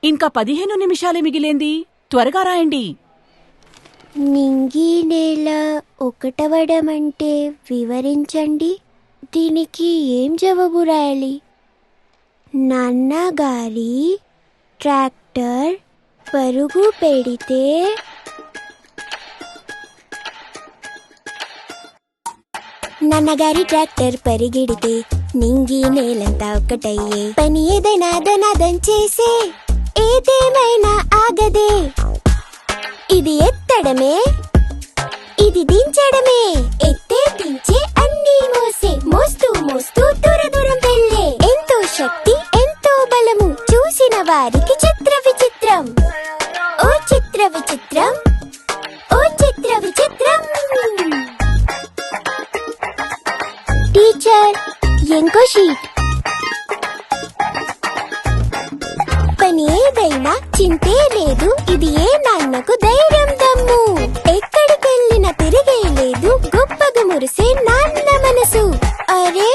ఇంకా 15 నిమిషాలే మిగిలేంది. త్వరగా రాయండి. నింగి నేల ఒకటవడమంటే వివరించండి. దీనికి ఏం జవాబు రాయాలి? నాన్నగారి ట్రాక్టర్ పరుగు పెడితే నాన్నగారి ట్రాక్టర్ పరిగెడితే నింగి నేలంతా ఒక్కటయ్యే. పని ఏదైనా దనాదం చేసే, ఏదేమైనా ఆగదే. ఇది ఎత్తడమే, ఇది దించడమే. ఎత్తే దించే అన్నీ మోసే, మోస్తూ మోస్తూ దూర దూరం వెళ్ళే. ఎంతో శక్తి ఎంతో బలము, చూసిన వారికి చిత్ర విచిత్రం. ఓ చిత్ర విచిత్రం, ఓ చిత్ర విచిత్రం. టీచర్, ఇంకో షీట్. పని ఏదైనా చింతే లేదు, ఇది ఏ నాన్నకు ధైర్యం దమ్ము. ఎక్కడికెళ్ళినా తిరిగే లేదు, గొప్పగా మురిసే నాన్న మనసు. అరే,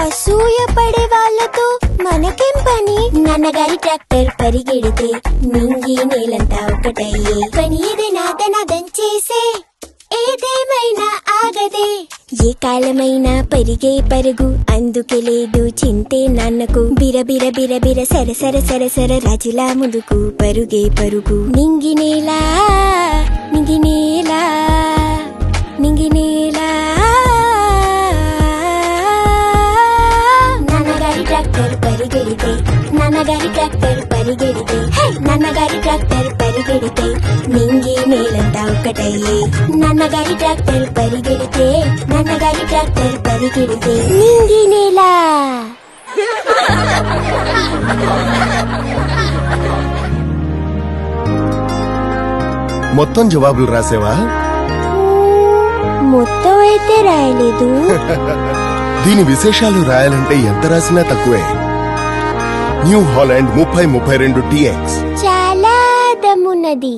అసూయ పడే వాళ్ళతో మనకేం పని? నాన్నగారి ట్రాక్టర్ పరిగెడితే నింగి నేలంతా ఒకటయ్యే. పని ఏదైనా దనాదం చేసే, ఏదేమైనా ఆగదే. ఏ కాలమైనా పరిగే పరుగు, అందుకే లేదు చింతే నాన్నకు. బిరబిర బిరబిర సరసర సరసర రాజులా ముందుకు పరుగే పరుగు. నింగి నేలా, నింగి నేలా, నింగి నేలా. నాన్నగారి ట్రాక్టర్ పరిగెడితే, నాన్నగారి ట్రాక్టర్ పరిగెడితే, నాన్నగారి ట్రాక్టర్ పరిగెడితే నింగి నేలంతా ఒకటయ్యే. నాన్నగారి ట్రాక్టర్ పరిగెడితే, నాన్నగారి ట్రాక్టర్ పరిగెడితే నింగి నేలా. మొత్తం జవాబులు రాసేవా? మొత్తం అయితే రాయలేదు. దీని విశేషాలు రాయాలంటే ఎంత రాసినా తక్కువే. న్యూ హాలాండ్ 3032 TX చాలా దమ్మున్నది.